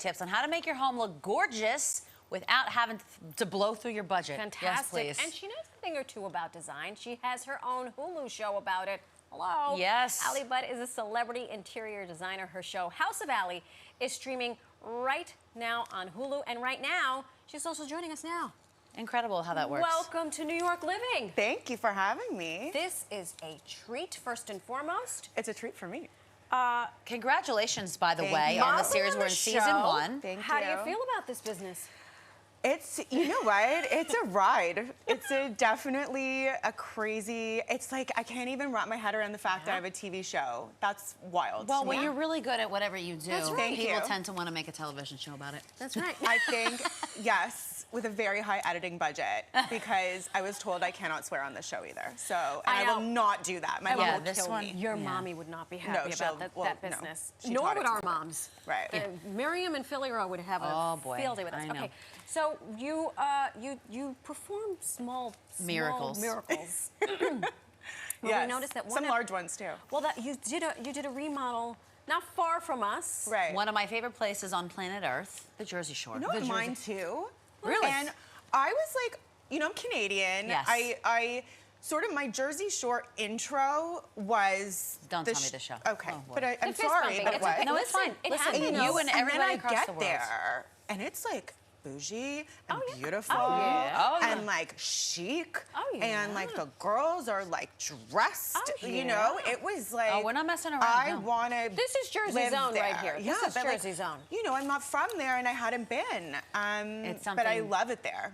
tips on how to make your home look gorgeous without having to blow through your budget. Fantastic. Yes, please. And she knows a thing or two about design. She has her own Hulu show about it. Hello. Yes. Allie Budd is a celebrity interior designer. Her show, House of Allie, is streaming right now on Hulu. And right now, she's also joining us now. Incredible how that works. Welcome to New York Living. Thank you for having me. This is a treat, first and foremost. It's a treat for me. Congratulations, by the Thank way, you. on the Modeling series. on We're the in season show. 1. Thank How do you you. feel about this business? It's, you know what? It's a ride. It's definitely a crazy, it's like I can't even wrap my head around the fact that I have a TV show. That's wild. Well, to when me. you're really good at whatever you do, That's right. Thank people you. tend to want to make a television show about it. That's right. I think, yes, with a very high editing budget, because I was told I cannot swear on this show either. So, and I I will know. not do that. My mom Yeah, will this kill one- me. Your Yeah. mommy would not be happy she'll- about that, well, that no. business. She Nor taught would it our to me. moms. Right. Uh, Miriam and Philly would have a Oh, boy. field day with us. I know. Okay, so you perform small Miracles. miracles. Well, Yes. we noticed that one Some of- large ones too. Well, that you did a remodel not far from us. Right. One of my favorite places on planet Earth, the Jersey Shore. You know what, mine too. Really? And I was like, you know, I'm Canadian. Yes. I sort of, my Jersey Shore intro was. Don't tell me the show. Okay, Oh, boy. but I'm The fist sorry, bumping, but it it's was. okay. No, it's Listen, fine. it Listen, happens. you and everybody I across get the world. there, and it's like bougie and Oh, yeah. beautiful Oh, yeah. Oh, yeah. and like chic. Oh, yeah. And like the girls are like dressed. Oh, You know, yeah. it was like. Oh, we're not messing around, I no. want to. This is Jersey Zone right here. Yeah, This is but, Jersey like, Zone. You know, I'm not from there, and I hadn't been. It's But I something- love it there.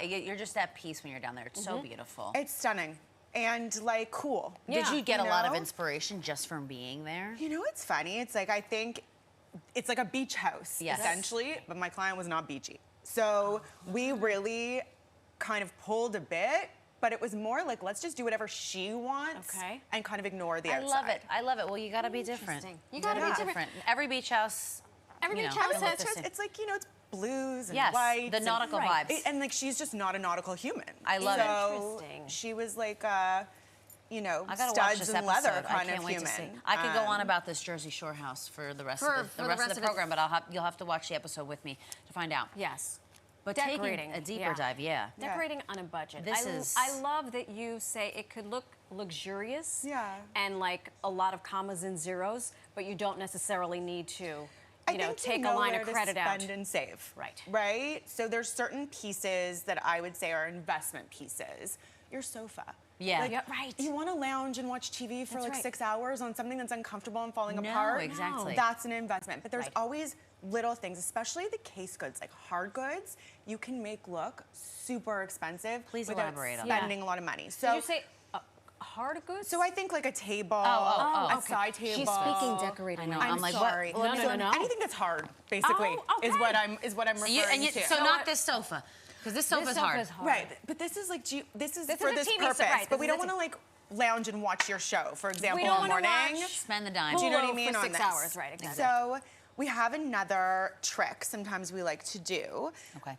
You're just at peace when you're down there. It's so beautiful. It's stunning and like cool. Did Yeah. you get a lot of know? inspiration just from being there? You know, it's funny. It's like I think it's like a beach house Yes. essentially, but my client was not beachy. So we really kind of pulled a bit, but it was more like let's just do whatever she wants Okay. and kind of ignore the I outside. love it. I love it. Well, you got to be different. Interesting. You gotta be Gotta different. Every beach house. Every you beach know, house can look has the It's, same. it's like, you know, it's blues and Yes, whites. the and- nautical Right. vibes. And like she's just not a nautical human. I love it. So Interesting. she was like, you know, I gotta watch studs this and episode. leather I kind can't of wait human. to see. I could go on about this Jersey Shore house for the rest For of the, the rest rest of the of it. program, but you'll have to watch the episode with me to find out. Yes. But Decorating, taking a deeper yeah. dive, yeah. Decorating on a budget. This is- I love that you say it could look luxurious. Yeah. And like a lot of commas and zeros, but you don't necessarily need to, I you know, think take know a line where of to credit out. spend and save. Right. Right? So there's certain pieces that I would say are investment pieces. Your sofa. Yeah. Like, Yeah, right. You want to lounge and watch TV for That's like right. 6 hours on something that's uncomfortable and falling No, apart. exactly. That's an investment. But there's Right. always little things, especially the case goods, like hard goods, you can make look super expensive Please without elaborate on that. spending a lot of money. Did So you say hard goods? so I think like a table, Oh, a okay. side table. She's speaking decorating. I know. now. I'm like, sorry. what? No, no, no. Anything that's hard, basically, Oh, is okay. what I'm referring to. So know not what? this sofa, because this This sofa's sofa hard. is hard. Right, but this is like this is This for is a this TV purpose. set, right, But this we is don't a want to like lounge and watch your show, for example, don't in the wanna morning. watch Spend the dime. Do you know what I Hulu mean for on 6 this? hours, right, exactly. So we have another trick sometimes we like to do Okay.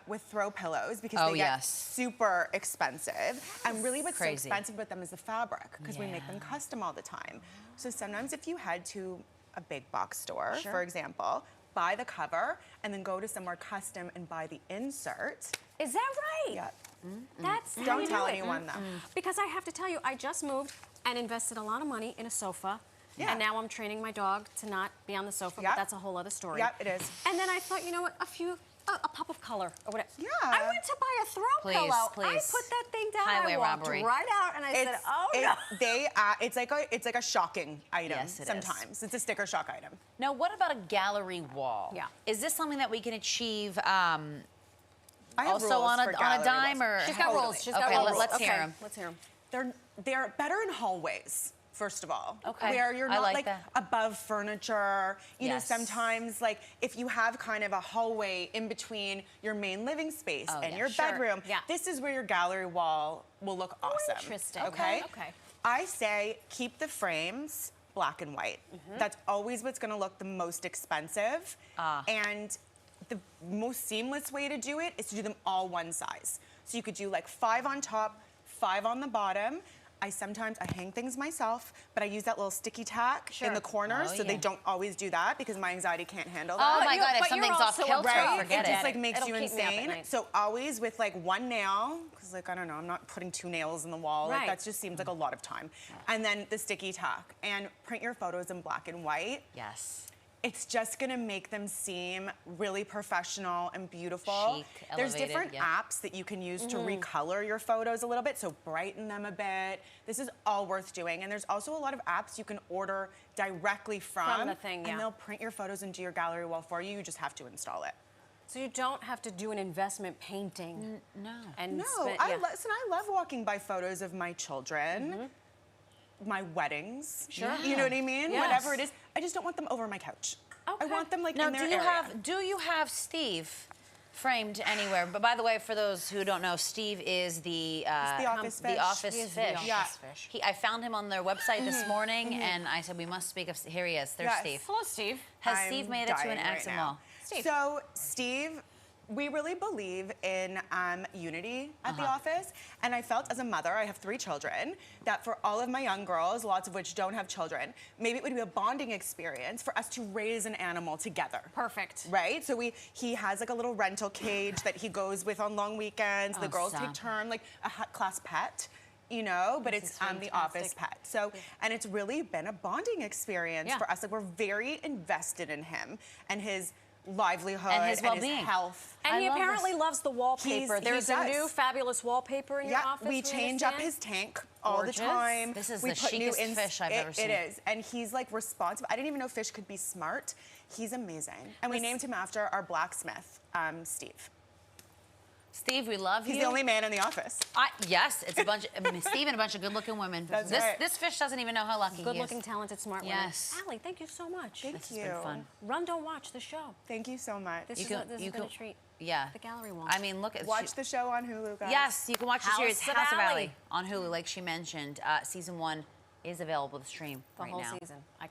with throw pillows because Oh, they get yes. super expensive. And really what's Crazy. so expensive about them is the fabric because we make them Yeah. custom all the time. So sometimes if you head to a big box store, Sure. for example, buy the cover and then go to somewhere custom and buy the insert. Is that right? Yeah. That's how Don't you tell do it. anyone though. Because I have to tell you, I just moved and invested a lot of money in a sofa. Yeah. And now I'm training my dog to not be on the sofa, Yep. but that's a whole other story. Yep, it is. And then I thought, you know what, a pop of color or whatever. Yeah. I went to buy a throw Please, pillow. please. I put that thing down. Highway I walked robbery. right out and I said, oh no. It's like a shocking item. Yes, it is. sometimes it's a sticker shock item. Now, what about a gallery wall? Yeah. Is this something that we can achieve I have also rules on for a gallery dime walls. or? She's got Totally. rules. She's got Okay, rules. let's hear 'em. Let's hear them. They're better in hallways. First of all, Okay. where you're I not like that. above furniture. You know, Yes. sometimes like if you have kind of a hallway in between your main living space Oh, and yeah. your Sure. bedroom, Yeah. this is where your gallery wall will look awesome. interesting. Okay. Okay. I say keep the frames black and white. That's always what's going to look the most expensive. And the most seamless way to do it is to do them all one size. So you could do like 5 on top, 5 on the bottom. sometimes I hang things myself, but I use that little sticky tack Sure. in the corners, Oh, so they yeah. don't always do that because my anxiety can't handle Oh that. my you- God, if but you're something's off also a kilter, Right? forget It it. just like makes It'll you keep me up at insane. night. So always with like one nail, because like I don't know, I'm not putting 2 nails in the wall. Right. Like that just seems like a lot of time. And then the sticky tack and print your photos in black and white. Yes. It's just gonna make them seem really professional and beautiful. Chic, There's elevated, different yeah. apps that you can use to recolor your photos a little bit, so brighten them a bit. This is all worth doing. And there's also a lot of apps you can order directly from the thing, yeah. and they'll print your photos into your gallery wall for you. You just have to install it. So you don't have to do an investment painting. No. And No, spend, I yeah. listen. I love walking by photos of my children, my weddings. Sure. You know what I mean? Yes. Whatever it is. I just don't want them over my couch. I Okay. want them like Now, in their do you area. have Steve framed anywhere? But by the way, for those who don't know, Steve is the the office fish. The office He is the fish. office Yeah. fish. I found him on their website this morning, and I said we must speak of. Here he is. There's Yes. Steve. Hello, Steve. Has I'm Steve made it to an dying right accent now. wall? Steve. So, Steve, we really believe in unity at the office. And I felt as a mother, I have 3 children, that for all of my young girls, lots of which don't have children, maybe it would be a bonding experience for us to raise an animal together. Perfect. Right? So he has like a little rental cage that he goes with on long weekends. The Oh, girls stop. take turn, like a hot class pet. You know, but This it's is the office fantastic. pet. So, and it's really been a bonding experience Yeah. for us. Like we're very invested in him and his livelihood And his well-being. health. And I he love apparently this. loves the wallpaper. He There's a does. new fabulous wallpaper in your Yeah, office. we change up his tank all Gorgeous. the time. This is we the put new chicest fish I've ever seen. It is, and he's like responsive. I didn't even know fish could be smart. He's amazing, and we named him after our blacksmith, Steve. Steve, we love He's you. the only man in the office. Yes, it's a bunch. Steve and a bunch of good-looking women. That's this right. this fish doesn't even know how lucky he Good-looking, is. talented, smart Yes. women. Allie, thank you so much. Thank This you. has been fun. Run, don't watch the show. Thank you so much. This You is can- a, this you has been a can- treat. Yeah. The gallery wall. I mean, look at Watch the show on Hulu, guys. Yes, you can watch the series House of House of Ally. Ally on Hulu, like she mentioned. Season 1 is available to stream the right whole now. season. I